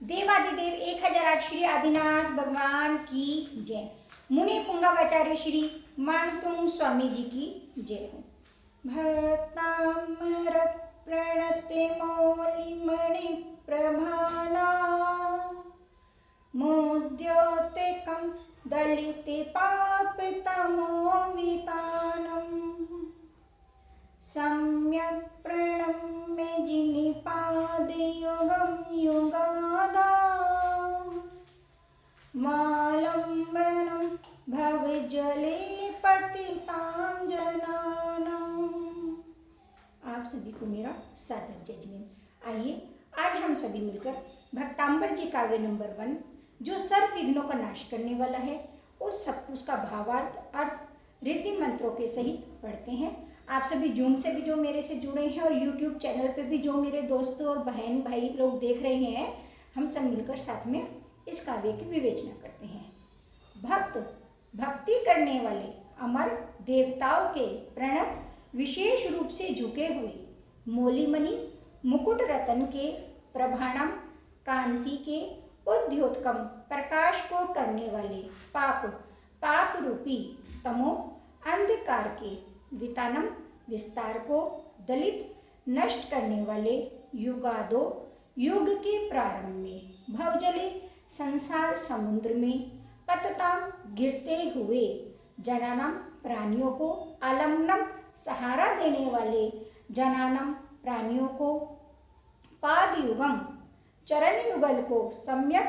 देवादिदेव 1008 श्री आदिनाथ भगवान की जय। मुनि पुंगवाचार्य श्री मानतुंग स्वामी जी की जय हो। भक्तामर प्रणते मौलिमणि प्रभाना मोद्योते कम दलिते पाप तमोवितानम सम्यक प्रणम्य जिनिपाद युगम युगादा मालंबनम भवजले पतितां जनानां। आप सभी को मेरा सादर जजमेंट। आइए आज हम सभी मिलकर भक्तांबर जी काव्य नंबर 1 जो सर्व विघ्नों का नाश करने वाला है उसका भावार्थ अर्थ रिद्धि मंत्रों के सहित पढ़ते हैं। आप सभी जूम से भी जो मेरे से जुड़े हैं और यूट्यूब चैनल पे भी जो मेरे दोस्तों और बहन भाई लोग देख रहे हैं, हम सब मिलकर साथ में इस काव्य की विवेचना करते हैं। भक्त भक्ति करने वाले अमर देवताओं के प्रणत विशेष रूप से झुके हुए मौलिमणि मुकुट रतन के प्रभाणम कांति के उद्योतकम प्रकाश को करने वाले पाप रूपी तमो अंधकार के वितानम विस्तार को दलित नष्ट करने वाले युगादो युग के प्रारंभ में भवजले संसार समुद्र में पतताम गिरते हुए जनानम प्राणियों को आलम्बनम सहारा देने वाले जनानम प्राणियों को पाद युगम चरण युगल को सम्यक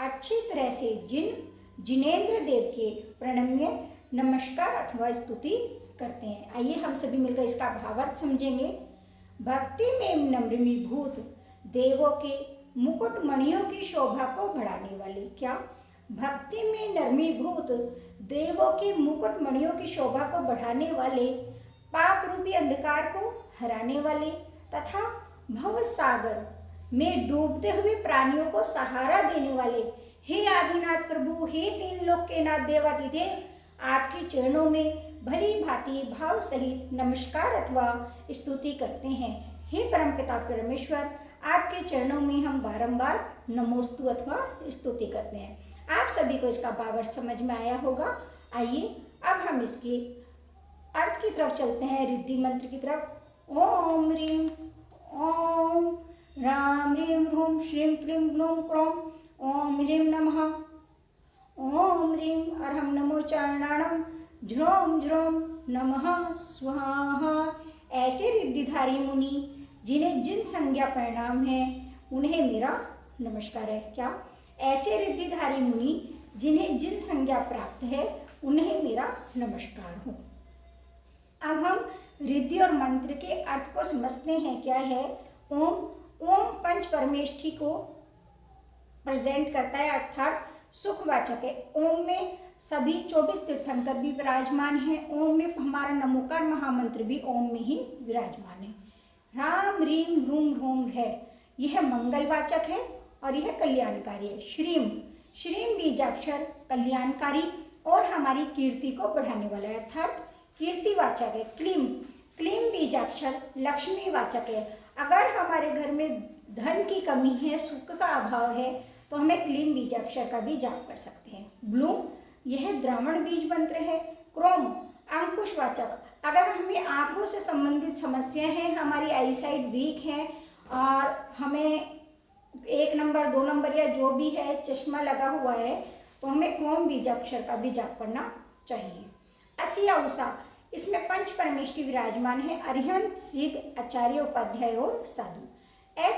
अच्छी तरह से जिनेन्द्र देव के प्रणम्य नमस्कार अथवा स्तुति करते हैं। आइए हम सभी मिलकर इसका भावार्थ समझेंगे। भक्ति में नम्रीभूत देवों के मुकुट मणियों की शोभा को बढ़ाने वाले क्या भक्ति में नर्मीभूत देवों के मुकुट मणियों की शोभा को बढ़ाने वाले पाप रूपी अंधकार को हराने वाले तथा भव सागर में डूबते हुए प्राणियों को सहारा देने वाले हे आदिनाथ प्रभु, हे तीन लोक के नाथ देवादिदेव, आपके चरणों में भली भांति भाव सहित नमस्कार अथवा स्तुति करते हैं। हे परमपिता परमेश्वर, आपके चरणों में हम बारंबार नमोस्तु अथवा स्तुति करते हैं। आप सभी को इसका भावार्थ समझ में आया होगा। आइए अब हम इसके अर्थ की तरफ चलते हैं, रिद्धि मंत्र की तरफ। ओम ह्रीं ओम राम ह्रीं ह्रूं श्रीं क्लीं ग्लूं क्रों ओम ह्रीं नमः। ओम ह्रीं अर्हं नमो चरणाणं ज्रोम ज्रोम नमः स्वाहा। ऐसे रिद्धिधारी मुनि जिन्हें जिन संज्ञा परिणाम है उन्हें मेरा नमस्कार है। क्या ऐसे रिद्धिधारी मुनि जिन्हें जिन संज्ञा प्राप्त है उन्हें मेरा नमस्कार हो। अब हम रिद्धि और मंत्र के अर्थ को समझते हैं। क्या है ओम? ओम पंच परमेष्ठी को प्रेजेंट करता है, अर्थात सुखवाचक है। ओम में सभी 24 तीर्थंकर भी विराजमान हैं। ओम में हमारा नमोकार महामंत्र भी ओम में ही विराजमान है। राम रीम रूम रोम है, यह मंगलवाचक है और यह कल्याणकारी है। श्रीम श्रीम बीजाक्षर कल्याणकारी और हमारी कीर्ति को बढ़ाने वाला है, अर्थात कीर्तिवाचक है। क्लीम क्लीम बीजाक्षर लक्ष्मीवाचक है। अगर हमारे घर में धन की कमी है, सुख का अभाव है, तो हमें क्लीम बीजाक्षर का भी जाप कर सकते हैं। ब्लूम यह द्रावण बीज मंत्र है। क्रोम अंकुशवाचक, अगर हमें आंखों से संबंधित समस्या है, हमारी आईसाइट वीक है और हमें 1 नंबर 2 नंबर या जो भी है चश्मा लगा हुआ है, तो हमें क्रोम बीजाक्षर का भी जाप करना चाहिए। असिया उषा, इसमें पंच परमेष्ठी विराजमान है, अरिहंत सिद्ध आचार्य उपाध्याय और साधु।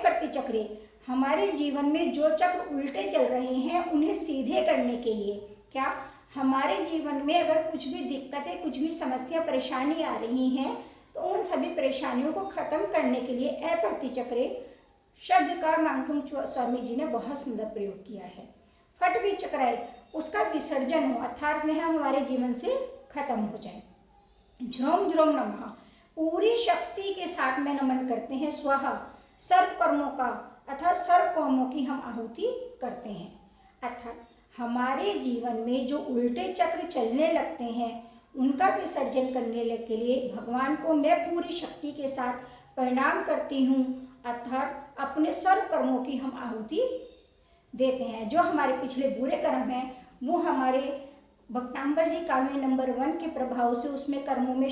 प्रतिचक्रे, हमारे जीवन में जो चक्र उल्टे चल रहे हैं उन्हें सीधे करने के लिए, क्या हमारे जीवन में अगर कुछ भी दिक्कतें, कुछ भी समस्या परेशानी आ रही हैं, तो उन सभी परेशानियों को खत्म करने के लिए प्रतिचक्रे शब्द का मानतुंग स्वामी जी ने बहुत सुंदर प्रयोग किया है। फट विचक्राय, उसका विसर्जन हो, अर्थात वह हमारे जीवन से खत्म हो जाए। झ्रोम झ्रोम नमः, पूरी शक्ति के साथ में नमन करते हैं। स्वाहा सर्व कर्मों का अर्थात सर्व कर्मों की हम आहुति करते हैं, अर्थात हमारे जीवन में जो उल्टे चक्र चलने लगते हैं उनका विसर्जन करने के लिए भगवान को मैं पूरी शक्ति के साथ प्रणाम करती हूँ, अर्थात अपने सर्व कर्मों की हम आहुति देते हैं। जो हमारे पिछले बुरे कर्म हैं वो हमारे भक्तांबर जी काव्य नंबर 1 के प्रभाव से उसमें कर्मों में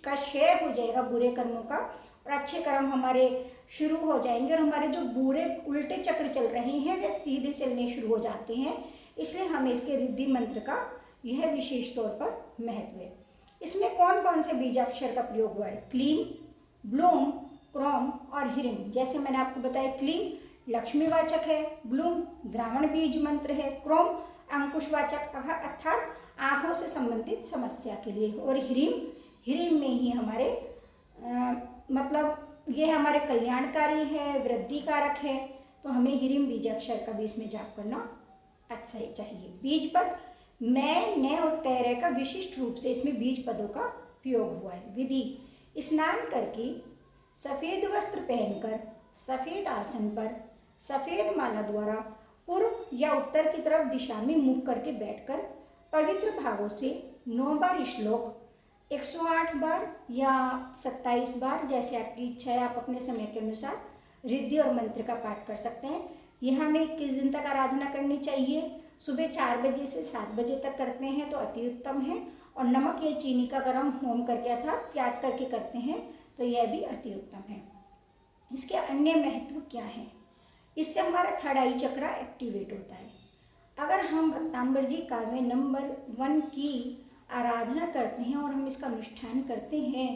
का क्षय हो जाएगा, बुरे कर्मों का, और अच्छे कर्म हमारे शुरू हो जाएंगे और हमारे जो बुरे उल्टे चक्र चल रहे हैं वे सीधे चलने शुरू हो जाते हैं। इसलिए हमें इसके रिद्धि मंत्र का यह विशेष तौर पर महत्व है। इसमें कौन कौन से बीजाक्षर का प्रयोग हुआ है? क्लीम, ब्लूम, क्रोम और हिरिम। जैसे मैंने आपको बताया, क्लीम लक्ष्मीवाचक है, ब्लूम द्रावण बीज मंत्र है, क्रोम अंकुशवाचक अर्थात आँखों से संबंधित समस्या के लिए, और हिरिम में ही हमारे मतलब ये हमारे कल्याणकारी है, वृद्धि कारक है। तो हमें हिरिम बीजाक्षर का भी इसमें जाप करना अच्छा ही चाहिए। बीज पद मैं, न और तैरे का विशिष्ट रूप से इसमें बीज पदों का प्रयोग हुआ है। विधि: स्नान करके सफ़ेद वस्त्र पहनकर सफ़ेद आसन पर सफ़ेद माला द्वारा पूर्व या उत्तर की तरफ दिशा में मुख करके बैठकर पवित्र भावों से 9 बार श्लोक, 108 बार या 27 बार, जैसे आपकी इच्छा है, आप अपने समय के अनुसार रिद्धि और मंत्र का पाठ कर सकते हैं। यह हमें 21 दिन तक आराधना करनी चाहिए। सुबह 4 बजे से 7 बजे तक करते हैं तो अति उत्तम है, और नमक या चीनी का गर्म होम करके अर्थात त्याग करके करते हैं तो यह भी अति उत्तम है। इसके अन्य महत्व क्या हैं? इससे हमारा थर्ड आई चक्र एक्टिवेट होता है। अगर हम भक्तांबर जी काव्य नंबर 1 की आराधना करते हैं और हम इसका अनुष्ठान करते हैं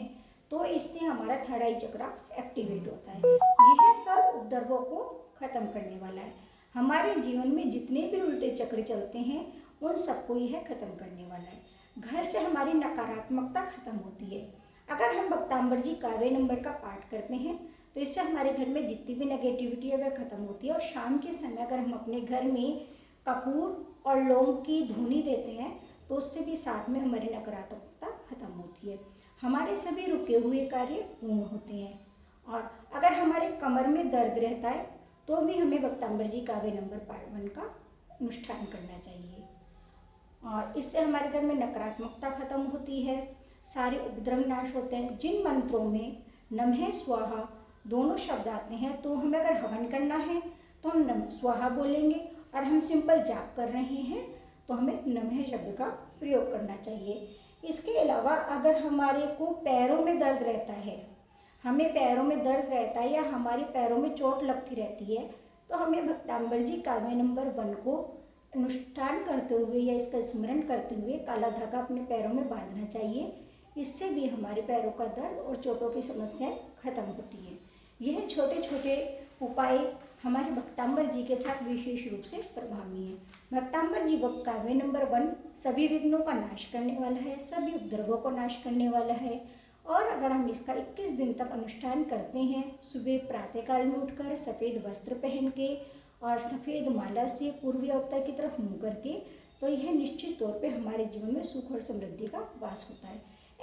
तो इससे हमारा थर्ड आई चक्र एक्टिवेट होता है। यह सब उपद्रवों को खत्म करने वाला है। हमारे जीवन में जितने भी उल्टे चक्र चलते हैं उन सबको यह खत्म करने वाला है। घर से हमारी नकारात्मकता खत्म होती है। अगर हम भक्तांबर जी काव्य नंबर का पाठ करते हैं तो इससे हमारे घर में जितनी भी नेगेटिविटी है वह खत्म होती है। और शाम के समय अगर हम अपने घर में कपूर और लौंग की धूनी देते हैं तो उससे भी साथ में हमारी नकारात्मकता खत्म होती है। हमारे सभी रुके हुए कार्य पूर्ण होते हैं। और अगर हमारे कमर में दर्द रहता है तो भी हमें भक्तांबर जी काव्य नंबर 1 का अनुष्ठान करना चाहिए, और इससे हमारे घर में नकारात्मकता खत्म होती है, सारे उपद्रव नाश होते हैं। जिन मंत्रों में नमः स्वाहा दोनों शब्द आते हैं तो हमें अगर हवन करना है तो हम नम स्वाहा बोलेंगे, और हम सिंपल जाप कर रहे हैं तो हमें नमः शब्द का प्रयोग करना चाहिए। इसके अलावा अगर हमारे को पैरों में दर्द रहता है, हमें पैरों में दर्द रहता है या हमारे पैरों में चोट लगती रहती है तो हमें भक्तांबर जी काव्य नंबर 1 को अनुष्ठान करते हुए या इसका स्मरण करते हुए काला धागा अपने पैरों में बांधना चाहिए। इससे भी हमारे पैरों का दर्द और चोटों की समस्याएं खत्म होती है। यह छोटे छोटे उपाय हमारे भक्तांबर जी के साथ विशेष रूप से प्रभावी हैं। भक्तांबर जी काव्य नंबर 1 सभी विघ्नों का नाश करने वाला है, सभी उपद्रवों को नाश करने वाला है। और अगर हम इसका 21 दिन तक अनुष्ठान करते हैं, सुबह प्रातःकाल में उठकर सफ़ेद वस्त्र पहन के और सफ़ेद माला से पूर्व या उत्तर की तरफ मुँह करके, तो यह निश्चित तौर पे हमारे जीवन में सुख और समृद्धि का वास होता है।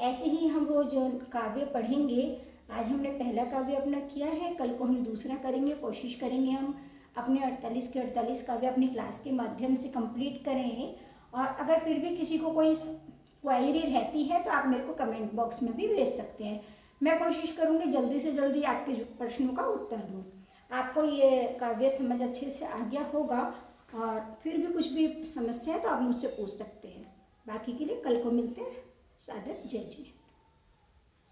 ऐसे ही हम रोज काव्य पढ़ेंगे। आज हमने पहला काव्य अपना किया है, कल को हम दूसरा करेंगे। कोशिश करेंगे हम अपने 48 के 48 काव्य अपनी क्लास के माध्यम से कंप्लीट करें। और अगर फिर भी किसी को कोई क्वायरी रहती है तो आप मेरे को कमेंट बॉक्स में भी भेज सकते हैं। मैं कोशिश करूँगी जल्दी से जल्दी आपके प्रश्नों का उत्तर दूँ। आपको ये काव्य समझ अच्छे से आ गया होगा, और फिर भी कुछ भी समस्या है तो आप मुझसे पूछ सकते हैं। बाकी के लिए कल को मिलते हैं। सादर जय जी।